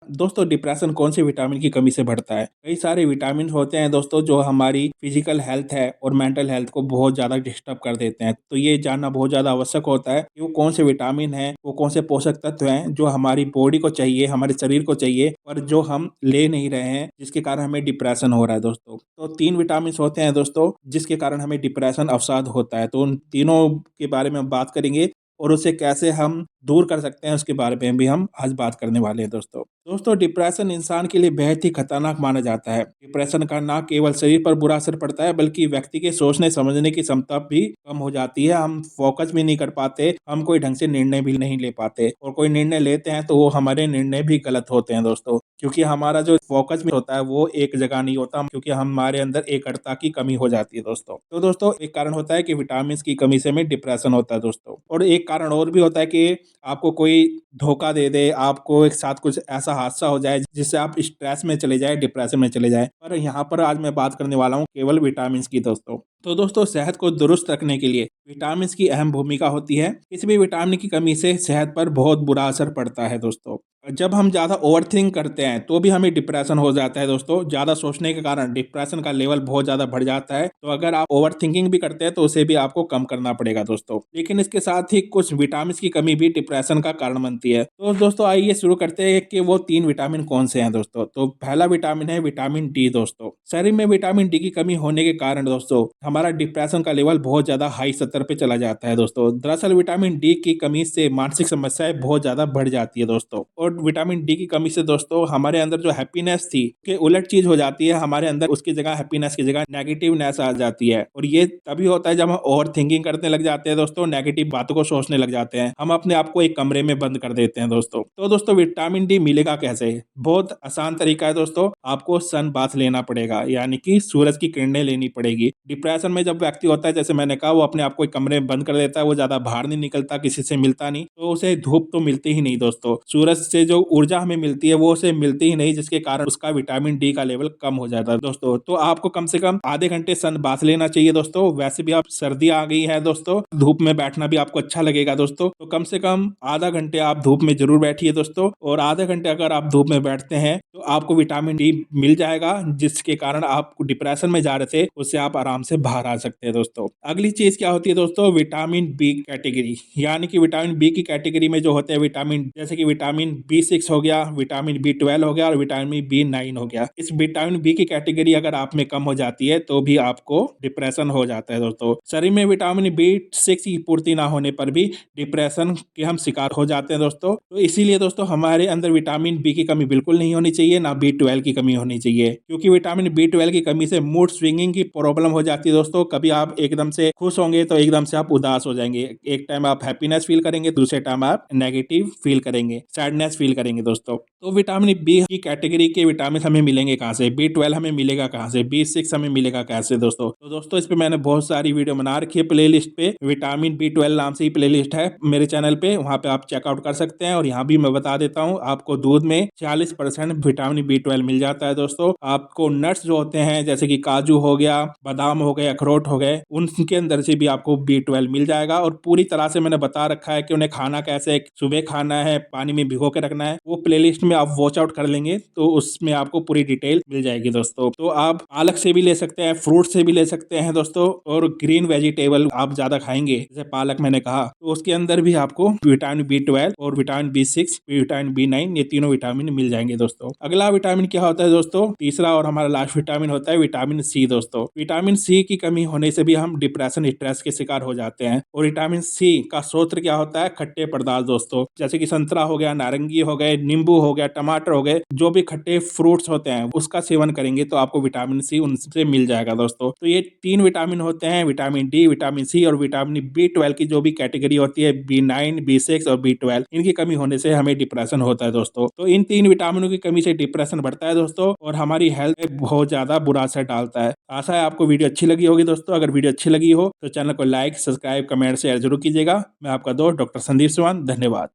दोस्तों डिप्रेशन कौन से विटामिन की कमी से बढ़ता है? कई सारे विटामिन होते हैं दोस्तों जो हमारी फिजिकल हेल्थ है और मेंटल हेल्थ को बहुत ज़्यादा डिस्टर्ब कर देते हैं। तो ये जानना बहुत ज़्यादा आवश्यक होता है कि वो कौन से विटामिन हैं, वो कौन से पोषक तत्व हैं जो हमारी बॉडी को चाहिए, हमारे शरीर को चाहिए पर जो हम ले नहीं रहे हैं, जिसके कारण हमें डिप्रेशन हो रहा है दोस्तों। तो 3 विटामिन्स होते हैं दोस्तों जिसके कारण हमें डिप्रेशन अवसाद होता है। तो उन तीनों के बारे में हम बात करेंगे और उसे कैसे हम दूर कर सकते हैं उसके बारे में भी हम आज बात करने वाले हैं दोस्तों। दोस्तों डिप्रेशन इंसान के लिए बेहद ही खतरनाक माना जाता है। डिप्रेशन का ना केवल शरीर पर बुरा असर पड़ता है बल्कि व्यक्ति के सोचने समझने की क्षमता भी कम हो जाती है। हम फोकस भी नहीं कर पाते, हम कोई ढंग से निर्णय भी नहीं ले पाते और कोई निर्णय लेते हैं तो वो हमारे निर्णय भी गलत होते हैं दोस्तों। क्योंकि हमारा जो फोकस भी होता है वो एक जगह नहीं होता, क्योंकि हमारे अंदर एकाग्रता की कमी हो जाती है दोस्तों। तो दोस्तों एक कारण होता है कि विटामिन की कमी से हमें डिप्रेशन होता है दोस्तों। और एक कारण और भी होता है कि आपको कोई धोखा दे दे, आपको एक साथ कुछ ऐसा हादसा हो जाए जिससे आप स्ट्रेस में चले जाए, डिप्रेशन में चले जाए। पर यहाँ पर आज मैं बात करने वाला हूँ केवल विटामिन की दोस्तों। तो दोस्तों सेहत को दुरुस्त रखने के लिए विटामिन की अहम भूमिका होती है। किसी भी विटामिन की कमी से सेहत पर बहुत बुरा असर पड़ता है दोस्तों। जब हम ज़्यादा ओवरथिंक करते हैं तो भी हमें डिप्रेशन हो जाता है दोस्तों। ज़्यादा सोचने के कारण डिप्रेशन का लेवल बहुत ज़्यादा बढ़ जाता है। तो अगर आप ओवरथिंकिंग भी करते हैं तो उसे भी आपको कम करना पड़ेगा दोस्तों। लेकिन इसके साथ ही कुछ विटामिन की कमी भी डिप्रेशन का कारण बनती है। तो दोस्तों आइए शुरू करते हैं कि वो 3 विटामिन कौन से हैं दोस्तों। तो पहला विटामिन है विटामिन डी दोस्तों। शरीर में विटामिन डी की कमी होने के कारण दोस्तों हमारा डिप्रेशन का लेवल बहुत ज़्यादा हाई स्तर पे चला जाता है दोस्तों। दरअसल विटामिन डी की कमी से मानसिक समस्याएं बहुत ज़्यादा बढ़ जाती है दोस्तों। और विटामिन डी की कमी से दोस्तों हमारे अंदर जो हैप्पीनेस थी के उलट चीज हो जाती है। हमारे अंदर उसकी जगह हैप्पीनेस की जगह नेगेटिवनेस आ जाती है। और ये तभी होता है जब हम ओवर थिंकिंग करने लग जाते हैं दोस्तों, नेगेटिव बातों को सोचने लग जाते हैं, हम अपने आप को एक कमरे में बंद कर देते हैं दोस्तों। तो दोस्तों विटामिन डी मिलेगा कैसे? बहुत आसान तरीका है दोस्तों, आपको सन बाथ लेना पड़ेगा, यानी कि सूरज की किरणें लेनी पड़ेगी। डिप्रेशन में जब व्यक्ति होता है, जैसे मैंने कहा, वो अपने आप को एक कमरे में बंद कर देता है, वो ज्यादा बाहर नहीं निकलता, किसी से मिलता नहीं, तो उसे धूप तो मिलती ही नहीं दोस्तों। सूरज से जो ऊर्जा हमें मिलती है वो उसे मिलती ही नहीं, जिसके कारण उसका विटामिन डी का लेवल कम हो जाता है दोस्तों। तो आपको कम से कम आधे घंटे सन बाथ लेना चाहिए दोस्तों। वैसे भी आप सर्दी आ गई है दोस्तों, धूप में बैठना भी आपको अच्छा लगेगा दोस्तों। तो कम से कम आधा घंटे आप धूप में जरूर बैठिए दोस्तों। और आधे घंटे अगर आप धूप में बैठते हैं तो आपको विटामिन डी मिल जाएगा, जिसके कारण आप डिप्रेशन में जा रहे थे उससे आप आराम से बाहर आ सकते हैं दोस्तों। अगली चीज क्या होती है दोस्तों? विटामिन बी कैटेगरी, यानी कि विटामिन बी की कैटेगरी में जो होते हैं विटामिन, जैसे कि विटामिन बी 6 हो गया, विटामिन बी 12 हो गया और विटामिन बी 9 हो गया। इस विटामिन बी की कैटेगरी अगर आप में कम हो जाती है तो भी आपको डिप्रेशन हो जाता है दोस्तों। शरीर में विटामिन बी 6 की पूर्ति ना होने पर भी डिप्रेशन के हम शिकार हो जाते हैं दोस्तों। तो इसीलिए दोस्तों हमारे अंदर विटामिन बी की कमी बिल्कुल नहीं होनी चाहिए, ना बी 12 की कमी होनी चाहिए, क्योंकि विटामिन बी 12 की कमी से मूड स्विंगिंग की प्रॉब्लम हो जाती है दोस्तों। कभी आप एकदम से खुश होंगे तो एकदम से आप उदास हो जाएंगे, एक टाइम आप हैप्पीनेस फील करेंगे, दूसरे टाइम आप नेगेटिव फील करेंगे, सैडनेस फील करेंगे दोस्तों। तो विटामिन बी की कैटेगरी के विटामिन हमें मिलेंगे कहाँ से? बी 12 हमें मिलेगा कहाँ से? बी 6 हमें मिलेगा कैसे दोस्तों? तो दोस्तों इस पे मैंने बहुत सारी वीडियो बना रखी है प्लेलिस्ट पे, विटामिन बी 12 नाम से ही प्लेलिस्ट है मेरे चैनल पे, वहाँ पे आप चेकआउट कर सकते हैं। और यहाँ भी मैं बता देता हूँ, आपको दूध में 40% विटामिन बी 12 मिल जाता है दोस्तों। आपको नट्स जो होते हैं जैसे कि काजू हो गया, बादाम हो गए, अखरोट हो गए, उनके अंदर से भी आपको बी 12 मिल जाएगा। और पूरी तरह से मैंने बता रखा है कि उन्हें खाना कैसे, सुबह खाना है, पानी में भिगो के रखना है, वो प्लेलिस्ट में आप वॉच आउट कर लेंगे तो उसमें आपको पूरी डिटेल मिल जाएगी दोस्तों। तो आप पालक से भी ले सकते हैं, फ्रूट से भी ले सकते हैं दोस्तों। और ग्रीन वेजिटेबल आप ज्यादा खाएंगे, जैसे पालक मैंने कहा, तो उसके अंदर भी आपको विटामिन बी 12 और विटामिन बी 6, विटामिन बी 9, ये तीनों विटामिन मिल जाएंगे दोस्तों। अगला विटामिन क्या होता है दोस्तों? तीसरा और हमारा लास्ट विटामिन होता है विटामिन सी दोस्तों। विटामिन सी की कमी होने से भी हम डिप्रेशन, स्ट्रेस के शिकार हो जाते हैं। और विटामिन सी का स्रोत क्या होता है? खट्टे पदार्थ दोस्तों, जैसे कि संतरा हो गया, नारंगी हो गए, नींबू हो गया, टमाटर हो गए, जो भी खट्टे फ्रूट्स होते हैं उसका सेवन करेंगे तो आपको विटामिन सी उनसे मिल जाएगा दोस्तों। तो ये 3 विटामिन होते हैं, विटामिन डी, विटामिन सी और विटामिन बी 12 की जो भी कैटेगरी होती है, बी 9, बी 6 और बी 12, इनकी कमी होने से हमें डिप्रेशन होता है दोस्तों। तो इन 3 विटामिनों की कमी से डिप्रेशन बढ़ता है दोस्तों और हमारी हेल्थ पे बहुत ज्यादा बुरा असर डालता है। आशा है आपको वीडियो अच्छी लगी होगी दोस्तों। अगर वीडियो अच्छी लगी हो तो चैनल को लाइक, सब्सक्राइब, कमेंट, शेयर जरूर कीजिएगा। मैं आपका दोस्त डॉक्टर संदीप सिवान, धन्यवाद।